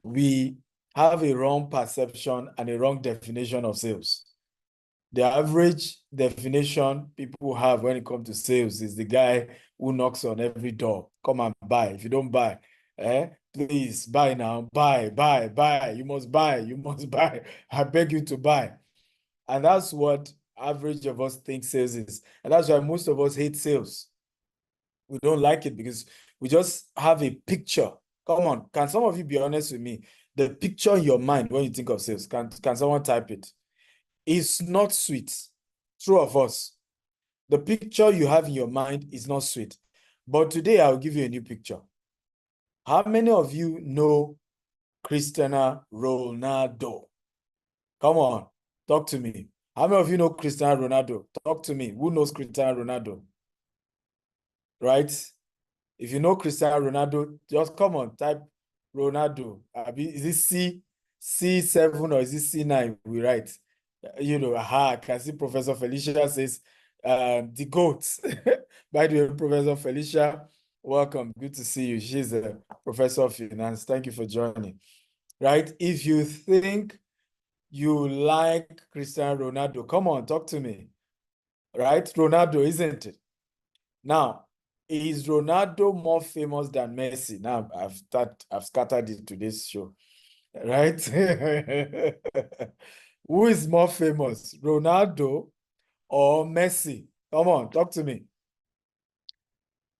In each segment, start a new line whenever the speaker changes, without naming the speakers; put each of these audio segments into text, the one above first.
we have a wrong perception and a wrong definition of sales. The average definition people have when it comes to sales is the guy who knocks on every door. Come and buy. If you don't buy, please buy now. Buy. You must buy. I beg you to buy. And that's what average of us think sales is. And that's why most of us hate sales. We don't like it because we just have a picture. Come on, can some of you be honest with me? The picture in your mind when you think of sales, can someone type it? It's not sweet. True of us. The picture you have in your mind is not sweet. But today I'll give you a new picture. How many of you know Cristiano Ronaldo? Come on, talk to me. How many of you know Cristiano Ronaldo? Talk to me. Who knows Cristiano Ronaldo? Right? If you know Cristiano Ronaldo, just come on, type Ronaldo. Is it C7 or is it C9? We write. You know, I can see Professor Felicia says, the GOAT. By the way, Professor Felicia, welcome. Good to see you. She's a professor of finance. Thank you for joining. Right? If you think you like Cristiano Ronaldo, come on, talk to me. Right? Ronaldo, isn't it? Now, is Ronaldo more famous than Messi? Now, I've scattered it to this show. Right? Who is more famous, Ronaldo or Messi? Come on, talk to me.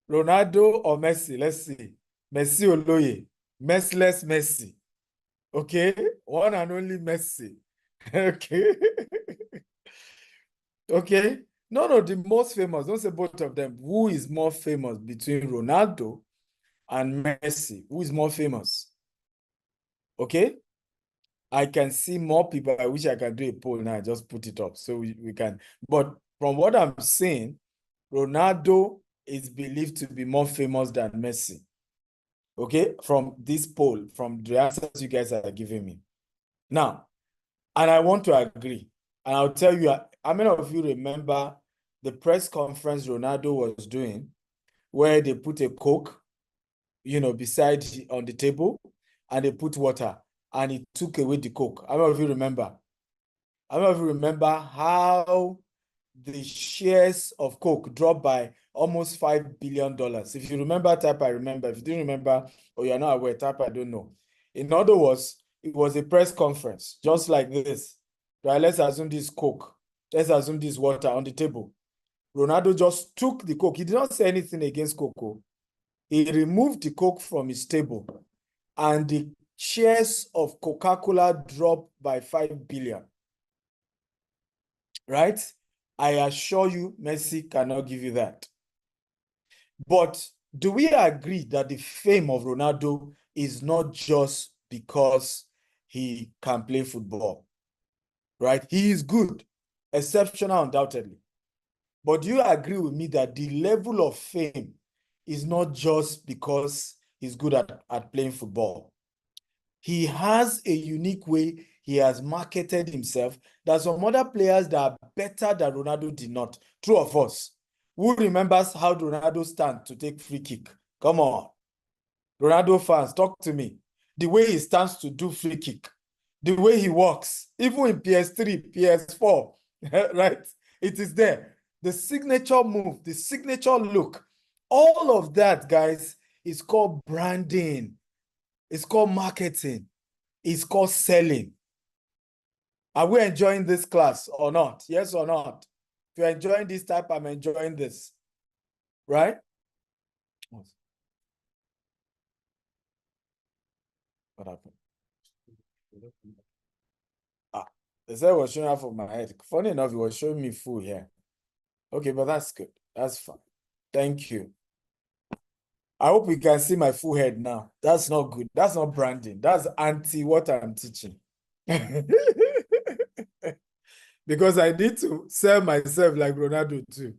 Ronaldo or Messi? Let's see. Messi Oloye. Messiless Messi. Okay? One and only Messi. Okay? Okay? No, the most famous. Don't say both of them. Who is more famous between Ronaldo and Messi? Who is more famous? Okay? I can see more people. I wish I could do a poll now. Just put it up so we can. But from what I'm saying, Ronaldo is believed to be more famous than Messi. Okay? From this poll, from the answers you guys are giving me. Now, and I want to agree. And I'll tell you, how many of you remember the press conference Ronaldo was doing where they put a Coke, you know, beside on the table and they put water and he took away the Coke? How many of you remember? How many of you remember how the shares of Coke dropped by almost $5 billion? If you remember, type I remember. If you didn't remember or you're not aware, type I don't know. In other words, it was a press conference, just like this. Right? Let's assume this Coke. Let's assume this water on the table. Ronaldo just took the Coke. He did not say anything against Coke. He removed the Coke from his table and the shares of Coca-Cola dropped by 5 billion. Right? I assure you, Messi cannot give you that. But do we agree that the fame of Ronaldo is not just because he can play football? Right? He is good, exceptional, undoubtedly. But do you agree with me that the level of fame is not just because he's good at playing football? He has a unique way he has marketed himself that some other players that are better than Ronaldo did not. True of us. Who remembers how Ronaldo stands to take free kick? Come on. Ronaldo fans, talk to me. The way he stands to do free kick. The way he walks. Even in PS3, PS4. Right? It is there. The signature move, the signature look. All of that, guys, is called branding. It's called marketing. It's called selling. Are we enjoying this class or not? Yes or not? If you're enjoying this type, I'm enjoying this. Right? What happened? They said it was showing half of my head. Funny enough, it was showing me full here. Okay, but that's good. That's fine. Thank you. I hope you can see my full head now. That's not good. That's not branding. That's anti what I'm teaching. Because I need to sell myself like Ronaldo too.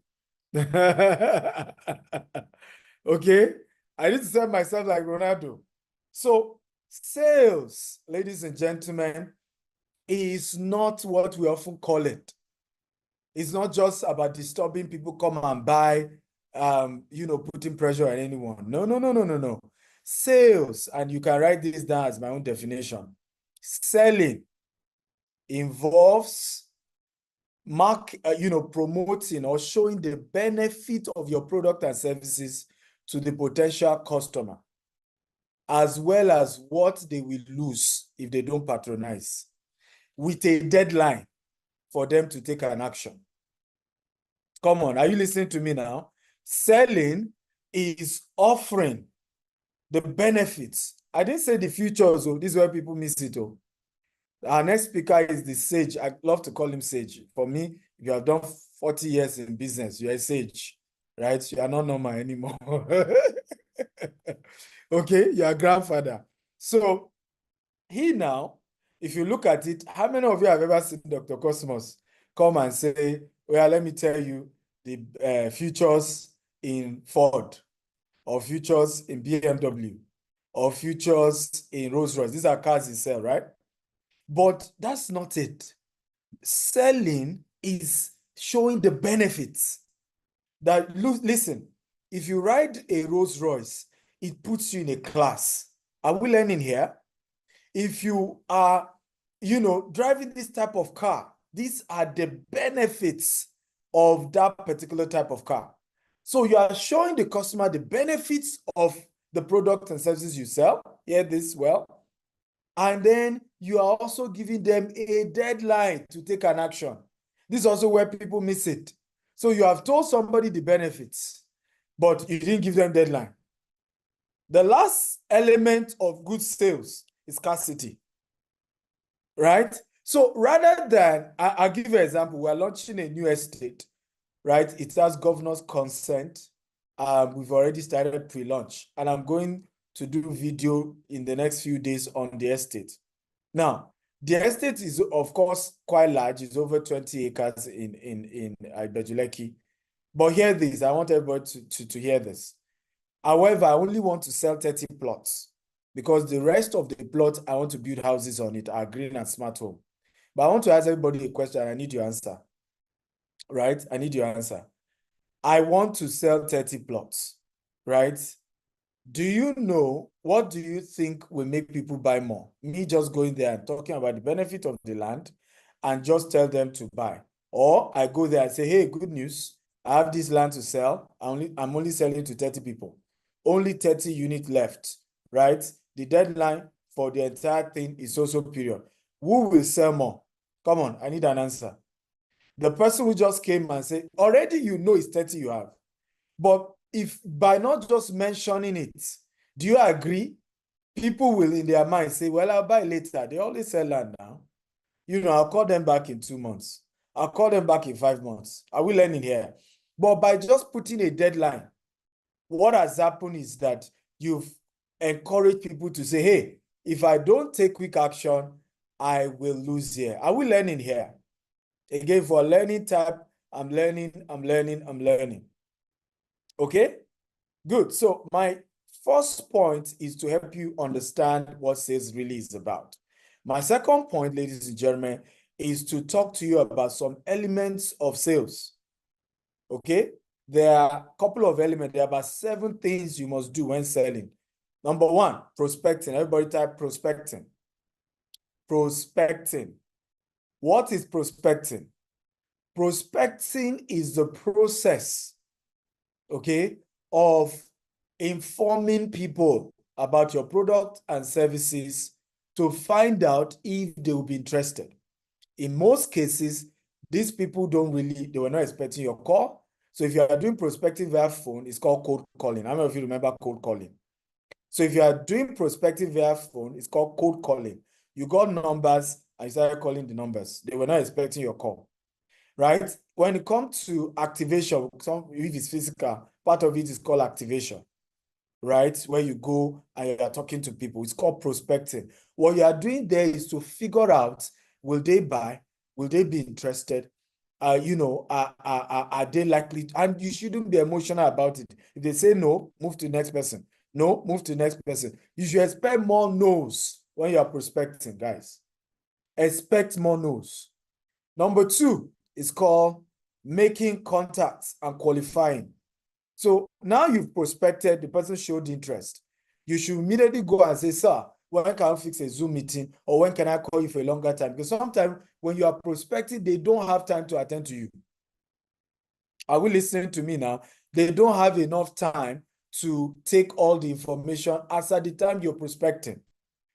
Okay? I need to sell myself like Ronaldo. So sales, ladies and gentlemen, is not what we often call it. It's not just about disturbing people come and buy, putting pressure on anyone. No. Sales, and you can write this down as my own definition. Selling involves promoting or showing the benefit of your product and services to the potential customer, as well as what they will lose if they don't patronize, with a deadline for them to take an action. Come on, are you listening to me now? Selling is offering the benefits. I didn't say the futures, so this is where people miss it. Our next speaker is the sage. I love to call him sage. For me, if you have done 40 years in business, you're a sage, right? You are not normal anymore. Okay, you're a grandfather. So he now, if you look at it, how many of you have ever seen Dr. Cosmos come and say, well, let me tell you the futures in Ford, or futures in BMW, or futures in Rolls-Royce? These are cars he sells, right? But that's not it. Selling is showing the benefits. That, listen, if you ride a Rolls-Royce, it puts you in a class. Are we learning here? If you are, driving this type of car, these are the benefits of that particular type of car. So you are showing the customer the benefits of the product and services you sell. Hear this well. And then you are also giving them a deadline to take an action. This is also where people miss it. So you have told somebody the benefits, but you didn't give them deadline. The last element of good sales is scarcity, right? So rather than, I'll give you an example. We're launching a new estate, right? It has governor's consent. We've already started pre-launch, and I'm going to do video in the next few days on the estate. Now, the estate is, of course, quite large. It's over 20 acres in Ibejuleki. But hear this. I want everybody to hear this. However, I only want to sell 30 plots because the rest of the plots, I want to build houses on it, are green and smart home. But I want to ask everybody a question. I need your answer, right? I need your answer. I want to sell 30 plots, right? Do you know, what do you think will make people buy more? Me just going there and talking about the benefit of the land and just tell them to buy. Or I go there and say, hey, good news. I have this land to sell. I'm only selling to 30 people. Only 30 units left, right? The deadline for the entire thing is also period. Who will sell more? Come on, I need an answer. The person who just came and said, already you know it's 30 you have. But if by not just mentioning it, do you agree? People will in their mind say, well, I'll buy later. They always sell land now. I'll call them back in 2 months. I'll call them back in 5 months. Are we learning here? But by just putting a deadline, what has happened is that you've encouraged people to say, hey, if I don't take quick action, I will lose here. Are we learning here? Again, for learning type, I'm learning. Okay, good. So my first point is to help you understand what sales really is about. My second point, ladies and gentlemen, is to talk to you about some elements of sales. Okay, there are a couple of elements. There are about 7 things you must do when selling. Number 1, prospecting. Everybody type prospecting. Prospecting. What is prospecting? Prospecting is the process, okay, of informing people about your product and services to find out if they will be interested. In most cases, these people they were not expecting your call. So if you are doing prospecting via phone, it's called cold calling. How many of you remember cold calling? So if you are doing prospecting via phone, it's called cold calling. You got numbers and you started calling the numbers. They were not expecting your call, right? When it comes to activation, if it's physical, part of it is called activation, right? Where you go and you are talking to people. It's called prospecting. What you are doing there is to figure out, will they buy? Will they be interested? Are they likely? And you shouldn't be emotional about it. If they say no, move to the next person. No, move to the next person. You should expect more no's when you are prospecting, guys. Expect more no's. Number 2 is called making contacts and qualifying. So now you've prospected, the person showed interest. you should immediately go and say, sir, when can I fix a Zoom meeting, or when can I call you for a longer time? Because sometimes when you are prospecting, they don't have time to attend to you. Are we listening to me now? They don't have enough time to take all the information as at the time you're prospecting.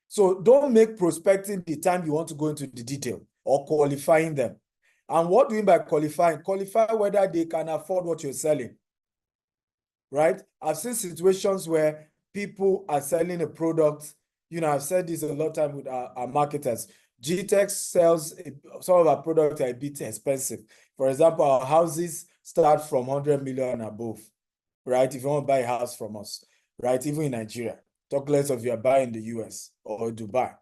So don't make prospecting the time you want to go into the detail or qualifying them. And what do you mean by qualifying? Qualify whether they can afford what you're selling, right? I've seen situations where people are selling a product. You know, I've said this a lot of time with our marketers. GTEx sells some of our products are a bit expensive. For example, our houses start from 100 million above, right? If you want to buy a house from us, right? Even in Nigeria, talk less of you are buying the US or Dubai.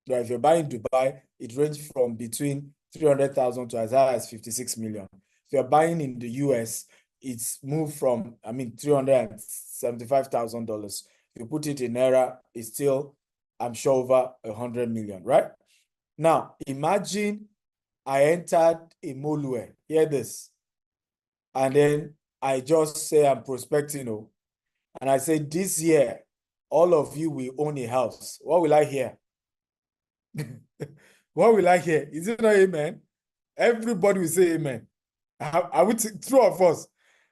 Right? If you're buying Dubai, it ranges from between 300,000 to as high as 56 million. If you're buying in the US, it's moved from, $375,000. If you put it in Naira, it's still, I'm sure, over 100 million, right? Now, imagine I entered a Molue, hear this, and then I just say I'm prospecting, and I say this year, all of you will own a house. What will I hear? What will I hear? Is it not amen? Everybody will say amen. I would say true of us.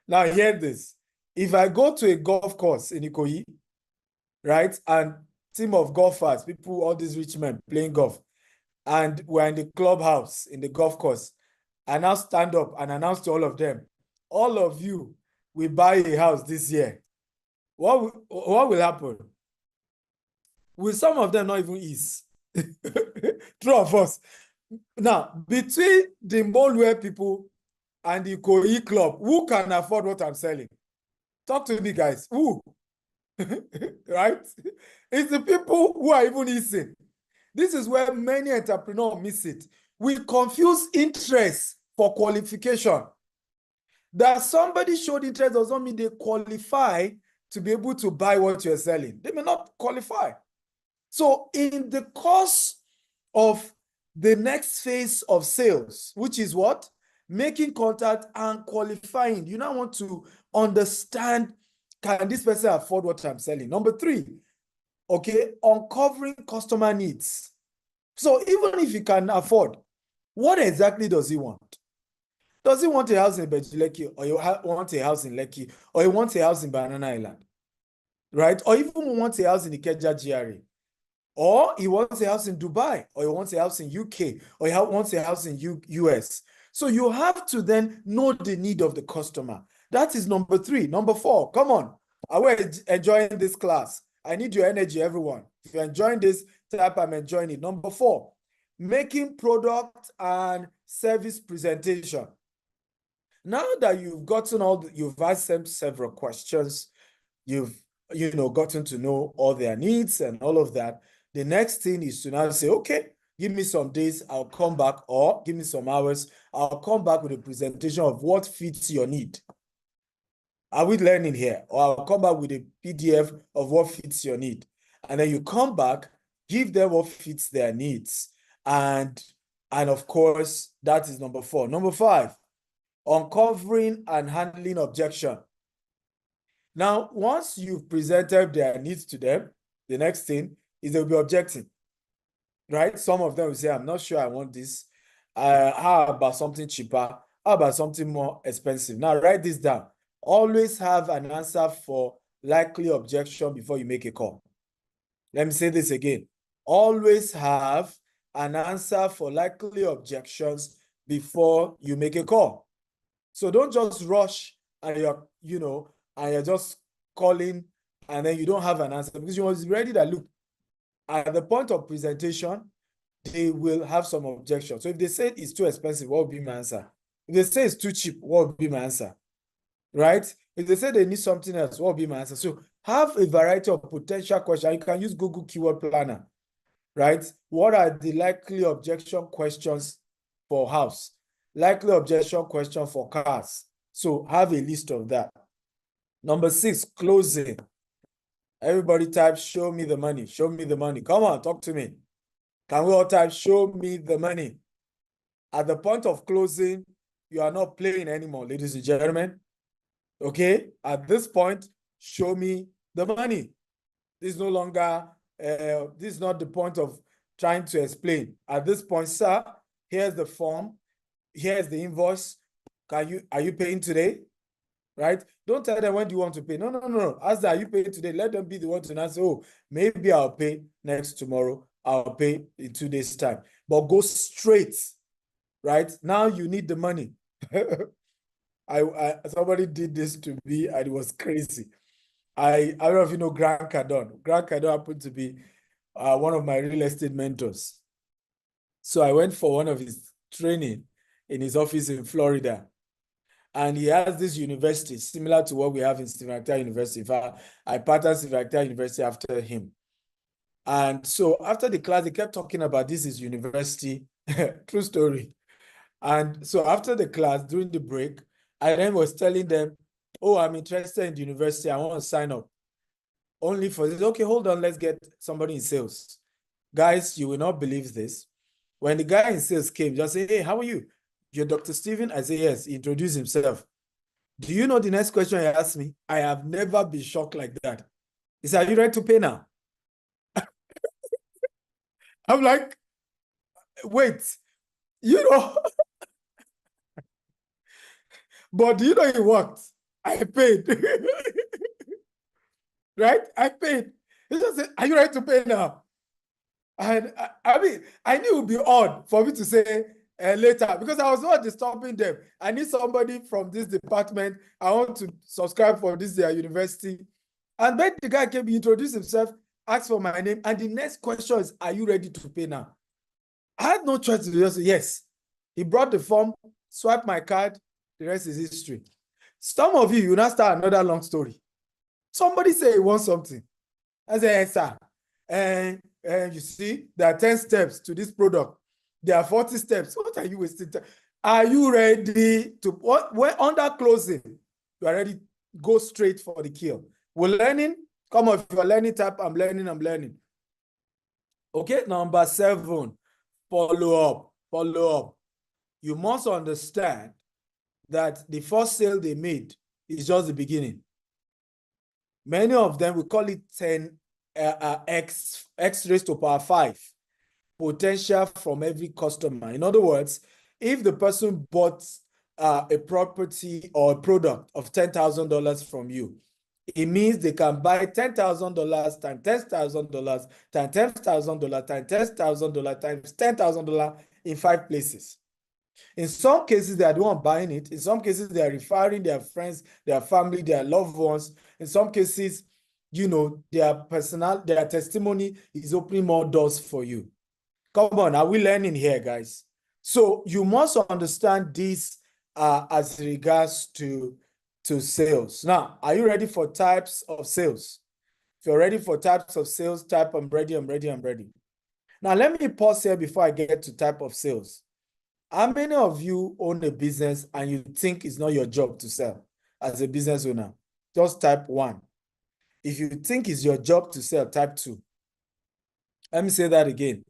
Now hear this. If I go to a golf course in Ikoyi, right, and team of golfers, people, all these rich men playing golf, and we're in the clubhouse in the golf course, I now stand up and announce to all of them, all of you will buy a house this year. What will happen? Will some of them not even ease? True of us. Now, between the Molue people and the Koi club, who can afford what I'm selling? Talk to me, guys. Who? Right? It's the people who are even easing. This is where many entrepreneurs miss it. We confuse interest for qualification. That somebody showed interest does not mean they qualify to be able to buy what you're selling. They may not qualify. So in the course of the next phase of sales, which is what? Making contact and qualifying. You now want to understand, can this person afford what I'm selling? Number 3, okay, uncovering customer needs. So even if you can afford, what exactly does he want? Does he want a house in Bejuleki, or you want a house in Lekki, or you want a house in Banana Island, right? Or even want a house in Ikeja GRA? Or he wants a house in Dubai, or he wants a house in UK, or he wants a house in US. So you have to then know the need of the customer. That is number 3. Number 4, come on. Are we enjoying this class? I need your energy, everyone. If you're enjoying this, type I'm enjoying it. Number 4, making product and service presentation. Now that you've gotten you've asked them several questions, you've gotten to know all their needs and all of that. The next thing is to now say, okay, give me some days, I'll come back, or give me some hours, I'll come back with a presentation of what fits your need. Are we learning here? Or I'll come back with a PDF of what fits your need. And then you come back, give them what fits their needs. And of course, that is number 4. Number 5, uncovering and handling objection. Now, once you've presented their needs to them, the next thing is they'll be objecting, right? Some of them will say, I'm not sure I want this. How about something cheaper? How about something more expensive? Now, write this down. Always have an answer for likely objection before you make a call. Let me say this again. Always have an answer for likely objections before you make a call. So don't just rush and you're just calling and then you don't have an answer, because you must be ready that, look, at the point of presentation, they will have some objections. So if they say it's too expensive, what would be my answer? If they say it's too cheap, what would be my answer? Right? If they say they need something else, what would be my answer? So have a variety of potential questions. You can use Google Keyword Planner, right? What are the likely objection questions for house? Likely objection question for cars. So have a list of that. Number 6, closing. Everybody type, show me the money. Show me the money. Come on, talk to me. Can we all type, show me the money? At the point of closing, you are not playing anymore, ladies and gentlemen. Okay? At this point, show me the money. This is no longer, this is not the point of trying to explain. At this point, sir, here's the form. Here's the invoice. Are you paying today? Right? Don't tell them when do you want to pay. No, no, no. Ask them, are you paying today? Let them be the one to answer. Oh, maybe I'll pay next tomorrow. I'll pay in 2 days' time. But go straight, right? Now you need the money. Somebody did this to me and it was crazy. I don't know if you know Grant Cardone. Grant Cardone happened to be one of my real estate mentors. So I went for one of his training in his office in Florida. And he has this university similar to what we have in Stephen Acta University. In fact, I patterned Stephen Acta University after him. And so after the class, they kept talking about this is university. True story. And so after the class, during the break, I then was telling them, oh, I'm interested in the university. I want to sign up. Only for this. Okay, hold on. Let's get somebody in sales. Guys, you will not believe this. When the guy in sales came, just say, hey, how are you? You're Dr. Stephen? I say, yes. He introduced himself. Do you know the next question he asked me? I have never been shocked like that. He said, are you ready to pay now? I'm like, wait, you know, but do you know it worked? I paid. Right? I paid. He just said, are you ready to pay now? And I mean, I knew it would be odd for me to say later because I was not disturbing them. I need somebody from this department. I want to subscribe for this university. And then the guy came, he introduced himself, asked for my name. And the next question is, are you ready to pay now? I had no choice to just say yes. He brought the form, swiped my card. The rest is history. Some of you now start another long story. Somebody say he wants something. I say, yes, sir. And you see, there are 10 steps to this product. There are 40 steps. What are you wasting time? Are you ready to, when under closing, you are ready, go straight for the kill. We're learning. Come on, if you're learning type, I'm learning. Okay, number 7, follow up. Follow up. You must understand that the first sale they made is just the beginning. Many of them, we call it 10 x raised to power 5 potential from every customer. In other words, if the person bought a property or a product of $10,000 from you, it means they can buy $10,000 times $10,000 times $10,000 times $10,000 times $10,000 in 5 places. In some cases, they are the one buying it. In some cases, they are referring their friends, their family, their loved ones. In some cases, you know, their testimony is opening more doors for you. Come on, are we learning here, guys? So you must understand this as regards to sales. Now, are you ready for types of sales? If you're ready for types of sales, type I'm ready. Now, let me pause here before I get to type of sales. How many of you own a business and you think it's not your job to sell as a business owner? Just type 1. If you think it's your job to sell, type 2. Let me say that again.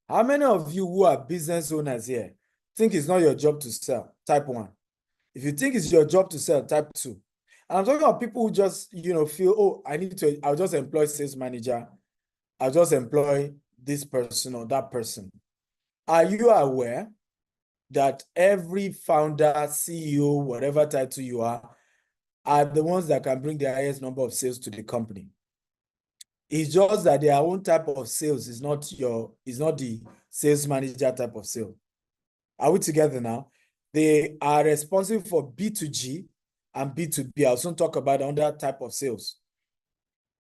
How many of you who are business owners here think it's not your job to sell? Type 1. If you think it's your job to sell, type 2. And I'm talking about people who just, you know, feel, oh, I'll just employ sales manager. I'll just employ this person or that person. Are you aware that every founder, CEO, whatever title you are the ones that can bring the highest number of sales to the company? It's just that their own type of sales is not the sales manager type of sale. Are we together now? They are responsible for B2G and B2B. I'll soon talk about another type of sales.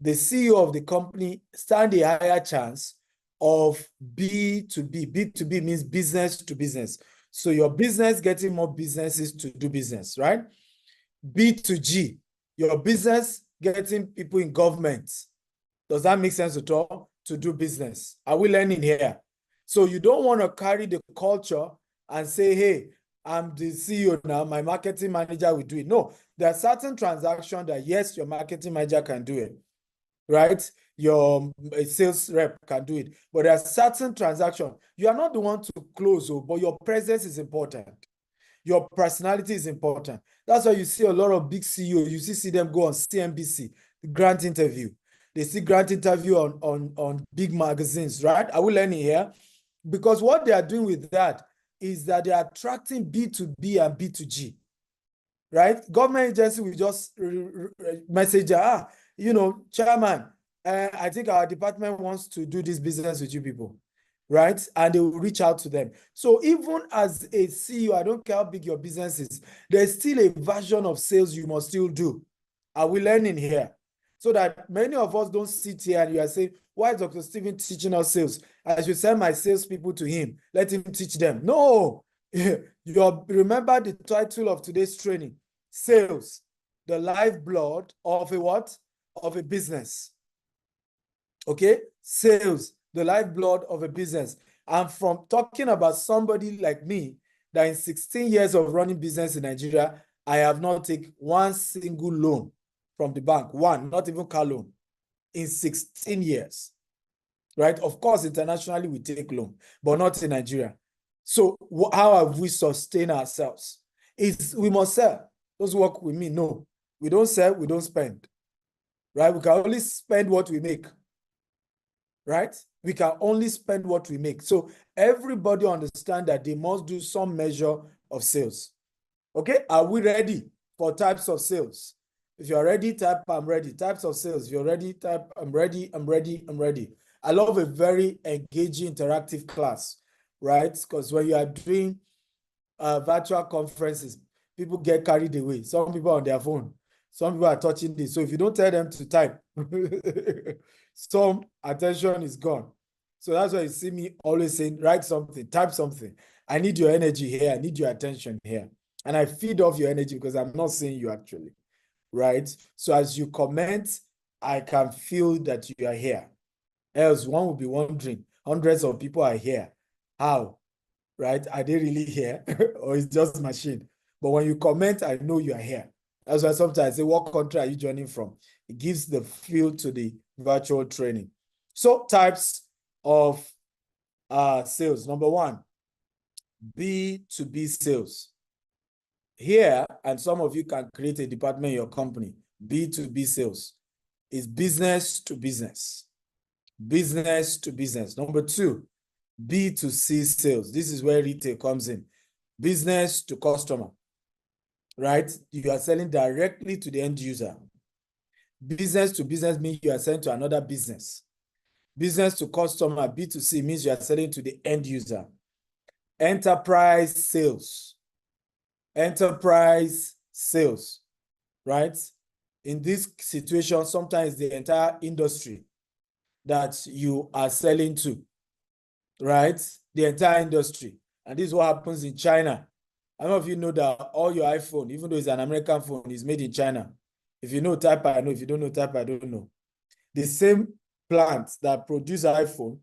The CEO of the company stand a higher chance of B2B. B2B means business to business. So your business getting more businesses to do business, right? B2G, your business getting people in government. Does that make sense at all? To do business. Are we learning here? So you don't want to carry the culture and say, hey, I'm the CEO now, my marketing manager will do it. No, there are certain transactions that, yes, your marketing manager can do it, right? Your sales rep can do it. But there are certain transactions. You are not the one to close, but your presence is important. Your personality is important. That's why you see a lot of big CEOs. You see them go on CNBC, the grant interview. They see grant interview on big magazines, right? Are we learning here? Because what they are doing with that is that they are attracting B2B and B2G, right? Government agency will just message, chairman, I think our department wants to do this business with you people, right? And they will reach out to them. So even as a CEO, I don't care how big your business is, there's still a version of sales you must still do. Are we learning here? So that many of us don't sit here and you are saying, why is Dr. Stephen teaching us sales? I should send my salespeople to him. Let him teach them. No. Remember the title of today's training, sales, the lifeblood of a what? Of a business. Okay? Sales, the lifeblood of a business. And from talking about somebody like me, that in 16 years of running business in Nigeria, I have not taken one single loan from the bank. One, not even car loan, in 16 years. Right? Of course, internationally we take loan, but not in Nigeria. So how have we sustained ourselves? We must sell. Those who work with me, no. We don't sell, we don't spend. Right? We can only spend what we make. Right? We can only spend what we make. So everybody understand that they must do some measure of sales. Okay? Are we ready for types of sales? If you're ready, type I'm ready. Types of sales. If you're ready, type I'm ready, I'm ready, I'm ready. I love a very engaging, interactive class, right? Because when you are doing virtual conferences, people get carried away. Some people are on their phone. Some people are touching this. So if you don't tell them to type, some attention is gone. So that's why you see me always saying, write something, type something. I need your energy here. I need your attention here. And I feed off your energy because I'm not seeing you actually, right? So as you comment, I can feel that you are here. Else one will be wondering, hundreds of people are here. How? Right? Are they really here? Or it's just machine? But when you comment, I know you are here. That's why sometimes I say, what country are you joining from? It gives the feel to the virtual training. So types of sales. Number one, B2B sales. Here, and some of you can create a department in your company, B2B sales is business to business. Business to business. Number two, B2C sales. This is where retail comes in. Business to customer, right? You are selling directly to the end user. Business to business means you are selling to another business. Business to customer, B2C, means you are selling to the end user. Enterprise sales. Enterprise sales, right? In this situation, sometimes the entire industry that you are selling to, right? The entire industry. And this is what happens in China. I don't know if you know that all your iPhone, even though it's an American phone, is made in China. If you know, type I know. If you don't know, type I don't know. The same plant that produce iPhone,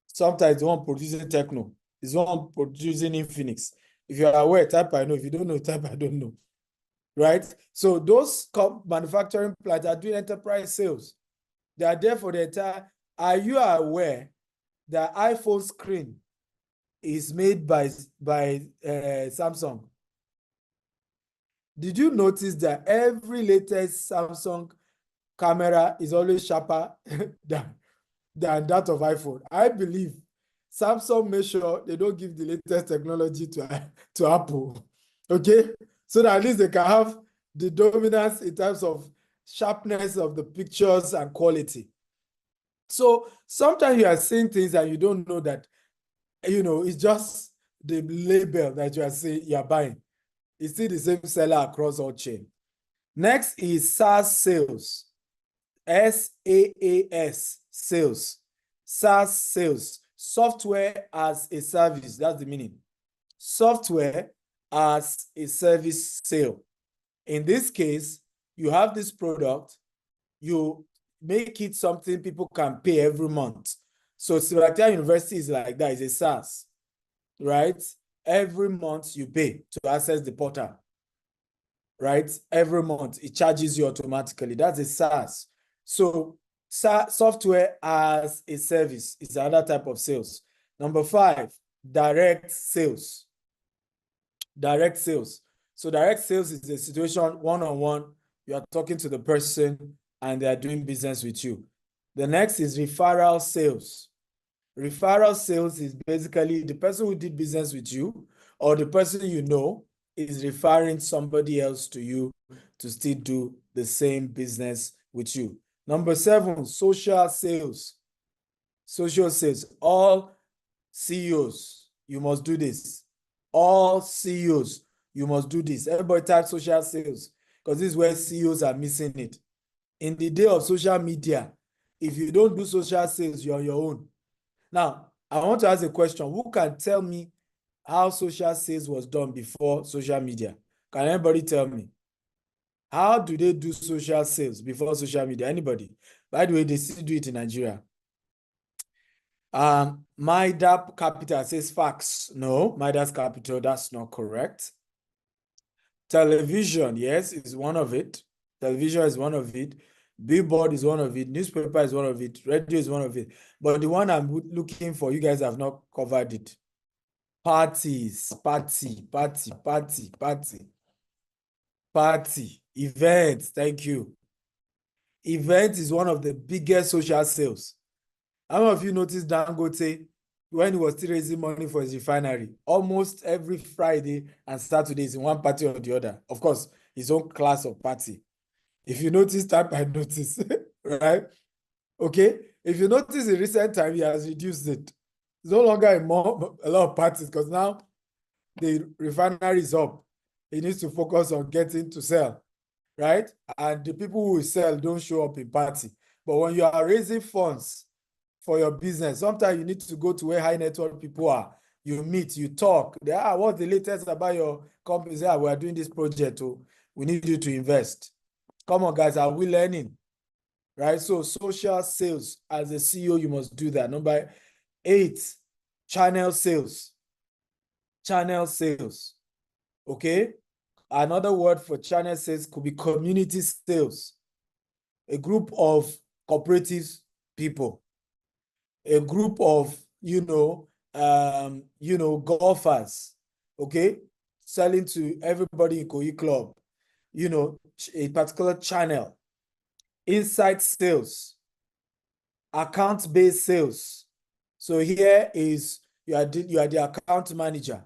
sometimes the one producing Techno, is one producing Infinix. If you are aware, type I know. If you don't know, type I don't know. Right? So those manufacturing plants are doing enterprise sales. They are there for the entire. Are you aware that iPhone screen is made by Samsung? Did you notice that every latest Samsung camera is always sharper than that of iPhone? I believe Samsung make sure they don't give the latest technology to Apple, okay? So that at least they can have the dominance in terms of sharpness of the pictures and quality. So sometimes you are seeing things and you don't know that, it's just the label that you are saying you are buying. It's still the same seller across all chain. Next is SaaS sales. SaaS sales. SaaS sales. Software as a service. That's the meaning. Software as a service sale. In this case, you have this product, you make it something people can pay every month. So Siratia University is like that, it's a SaaS, right? Every month you pay to access the portal, right? Every month it charges you automatically. That's a SaaS. So software as a service is another type of sales. Number 5, direct sales. Direct sales. So direct sales is a situation one-on-one. You are talking to the person and they are doing business with you. The next is referral sales. Referral sales is basically the person who did business with you or the person you know is referring somebody else to you to still do the same business with you. Number 7, social sales. Social sales. All CEOs, you must do this. All CEOs, you must do this. Everybody type social sales because this is where CEOs are missing it. In the day of social media, if you don't do social sales, you're on your own. Now, I want to ask a question. Who can tell me how social sales was done before social media? Can anybody tell me? How do they do social sales before social media? Anybody? By the way, they still do it in Nigeria. Midas Capital says fax. No, Midas Capital, that's not correct. Television, yes, is one of it. Television is one of it. Billboard is one of it. Newspaper is one of it. Radio is one of it. But the one I'm looking for, you guys have not covered it. Parties, party. Events, thank you. Event is one of the biggest social sales. How many of you noticed Dangote when he was still raising money for his refinery? Almost every Friday and Saturday is in one party or the other. Of course, his own class of party. If you notice, type I notice, right? Okay. If you notice in recent time, he has reduced it. It's no longer a lot of parties because now the refinery is up. He needs to focus on getting to sell, right? And the people who sell don't show up in party. But when you are raising funds for your business, sometimes you need to go to where high network people are. You meet, you talk. They are, what's the latest about your company? Say, we are doing this project. Oh, we need you to invest. Come on, guys, are we learning? Right? So social sales, as a CEO, you must do that. Number 8, channel sales. Channel sales. Okay? Another word for channel sales could be community sales. A group of cooperative people. A group of, golfers. Okay? Selling to everybody in Koi Club. A particular channel. Inside sales, account-based sales. So here is you are the account manager,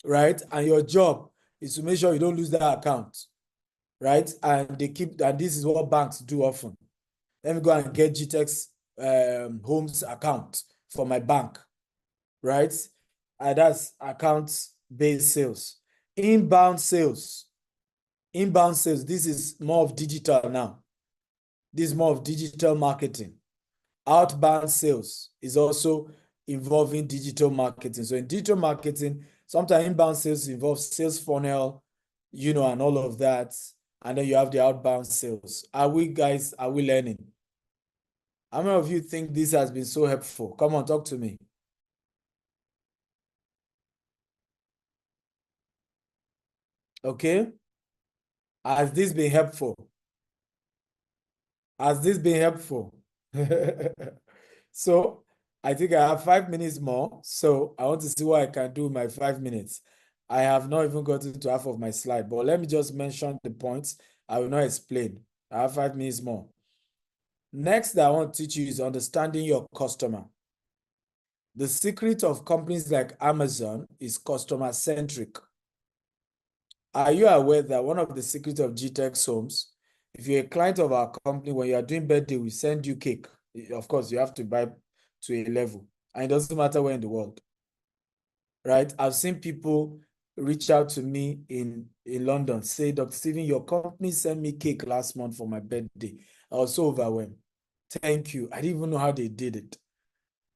right? And your job is to make sure you don't lose that account, right? And this is what banks do often. Let me go and get GTEX Homes account for my bank, right? And that's account-based sales. Inbound sales. Inbound sales, this is more of digital now. This is more of digital marketing. Outbound sales is also involving digital marketing. So in digital marketing, sometimes inbound sales involves sales funnel, and all of that. And then you have the outbound sales. Are we learning? How many of you think this has been so helpful? Come on, talk to me. Okay. Has this been helpful? Has this been helpful? So I think I have 5 minutes more. So I want to see what I can do in my 5 minutes. I have not even gotten to half of my slide, but let me just mention the points. I will not explain. I have 5 minutes more. Next that I want to teach you is understanding your customer. The secret of companies like Amazon is customer-centric. Are you aware that one of the secrets of GTEX Homes, if you're a client of our company, when you are doing birthday, we send you cake. Of course, you have to buy to a level, and it doesn't matter where in the world, right? I've seen people reach out to me in London, say, Dr. Stephen, your company sent me cake last month for my birthday. I was so overwhelmed. Thank you. I didn't even know how they did it,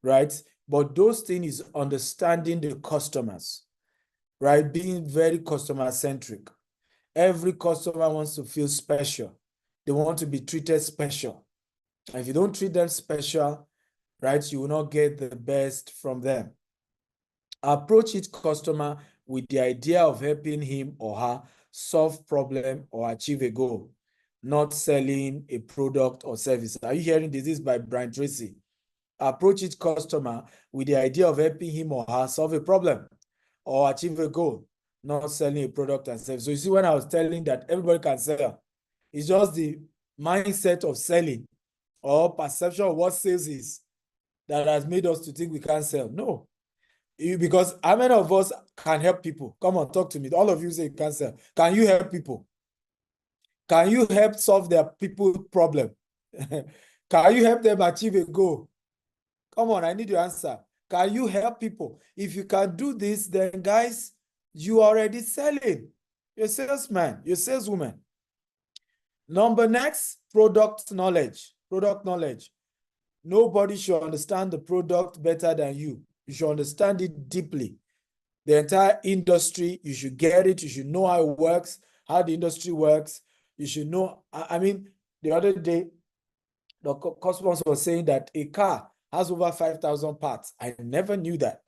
right? But those things is understanding the customers, right? Being very customer-centric. Every customer wants to feel special. They want to be treated special. And if you don't treat them special, right, you will not get the best from them. Approach each customer with the idea of helping him or her solve problem or achieve a goal, not selling a product or service. Are you hearing this? This is by Brian Tracy. Approach each customer with the idea of helping him or her solve a problem or achieve a goal, not selling a product and service. So you see, when I was telling that everybody can sell, it's just the mindset of selling or perception of what sales is that has made us to think we can't sell. No. Because how many of us can help people? Come on, talk to me. All of you say you can't sell. Can you help people? Can you help solve their people problem? Can you help them achieve a goal? Come on, I need your answer. Can you help people? If you can do this, then guys, you are already selling. You're a salesman, you're a saleswoman. Number next, product knowledge. Product knowledge. Nobody should understand the product better than you. You should understand it deeply. The entire industry, you should get it. You should know how it works, how the industry works. You should know. I mean, the other day, the customer was saying that a car has over 5,000 parts. I never knew that,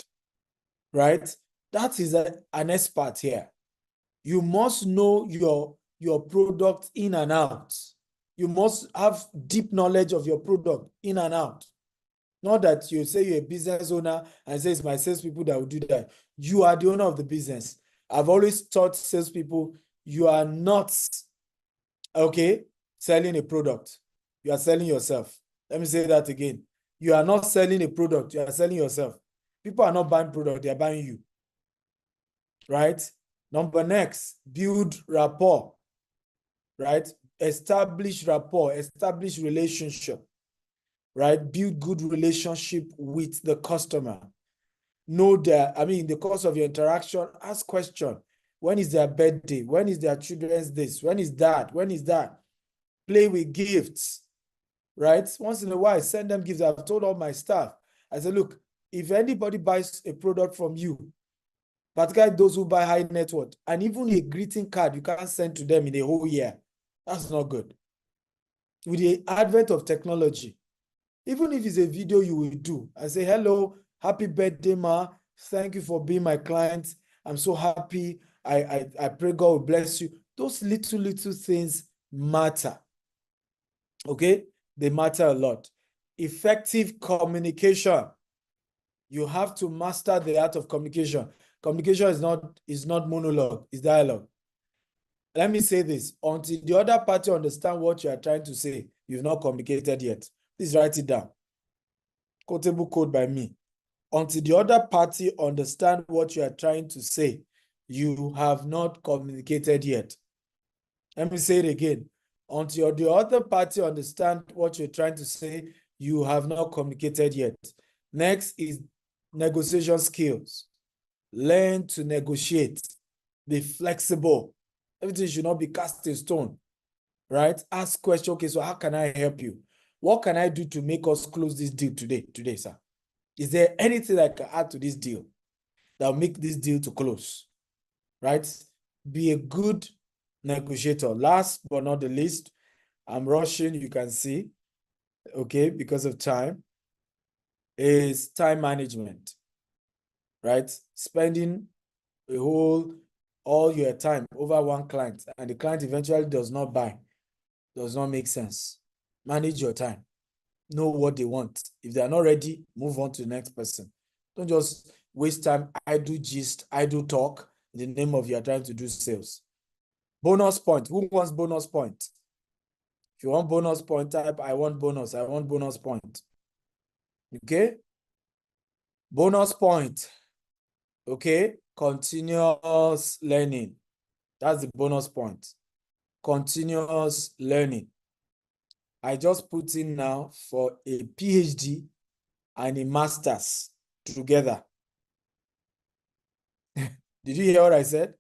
right? That is an expert here. You must know your product in and out. You must have deep knowledge of your product in and out. Not that you say you're a business owner and say it's my salespeople that will do that. You are the owner of the business. I've always taught salespeople, you are not, okay, selling a product. You are selling yourself. Let me say that again. You are not selling a product. You are selling yourself. People are not buying product. They are buying you. Right? Number next, build rapport. Right? Establish rapport. Establish relationship. Right? Build good relationship with the customer. Know that, I mean, in the course of your interaction, ask question. When is their birthday? When is their children's this? When is that? When is that? Play with gifts, right? Once in a while, send them gifts. I've told all my staff, I said, look, if anybody buys a product from you, particularly those who buy high net worth, and even a greeting card you can't send to them in a whole year, that's not good. With the advent of technology, even if it's a video you will do, I say, hello, happy birthday, ma. Thank you for being my client. I'm so happy. I pray God will bless you. Those little things matter. Okay? They matter a lot. Effective communication. You have to master the art of communication. Communication is not monologue, it's dialogue. Let me say this. Until the other party understand what you are trying to say, you've not communicated yet. Please write it down. Quotable quote by me. Until the other party understand what you are trying to say, you have not communicated yet. Let me say it again. Until the other party understand what you're trying to say, you have not communicated yet. Next is negotiation skills. Learn to negotiate. Be flexible. Everything should not be cast in stone, right? Ask questions. Okay, so how can I help you? What can I do to make us close this deal today, sir? Is there anything I can add to this deal that will make this deal to close, right? Be a good negotiator. Last but not the least, I'm rushing, you can see, okay, because of time, is time management, right? Spending all your time over one client and the client eventually does not buy, does not make sense. Manage your time. Know what they want. If they are not ready, move on to the next person. Don't just waste time, idle gist, idle talk in the name of you are trying to do sales. Bonus point. Who wants bonus point? If you want bonus point, type I want bonus point. Okay? Bonus point. Okay? Continuous learning. That's the bonus point. Continuous learning. I just put in now for a PhD and a master's together. Did you hear what I said?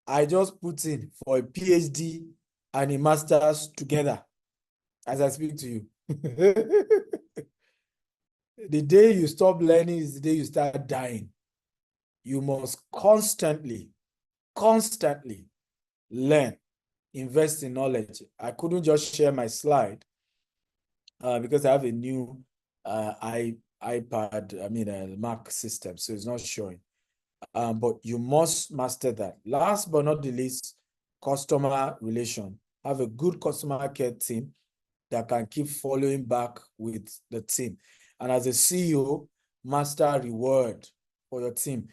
I just put in for a PhD and a master's together as I speak to you. The day you stop learning is the day you start dying. You must constantly learn, invest in knowledge. I couldn't just share my slide because I have a new iPad, Mac system, so it's not showing. But you must master that. Last but not the least, customer relation. Have a good customer care team that can keep following back with the team. And as a CEO, master reward for your team.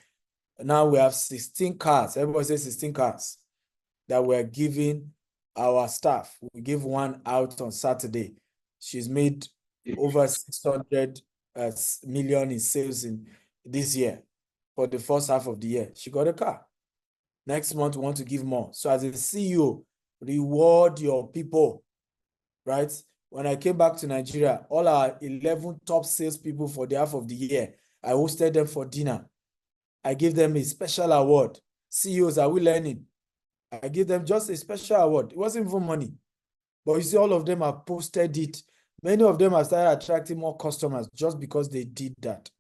Now we have 16 cars. Everybody says 16 cars that we're giving our staff. We give one out on Saturday. She's made over 600 million in sales in this year for the first half of the year. She got a car. Next month, we want to give more. So as a CEO, reward your people, right? When I came back to Nigeria, all our 11 top salespeople for the half of the year, I hosted them for dinner. I gave them a special award. CEOs, are we learning? I gave them just a special award. It wasn't even money. But you see, all of them have posted it. Many of them have started attracting more customers just because they did that.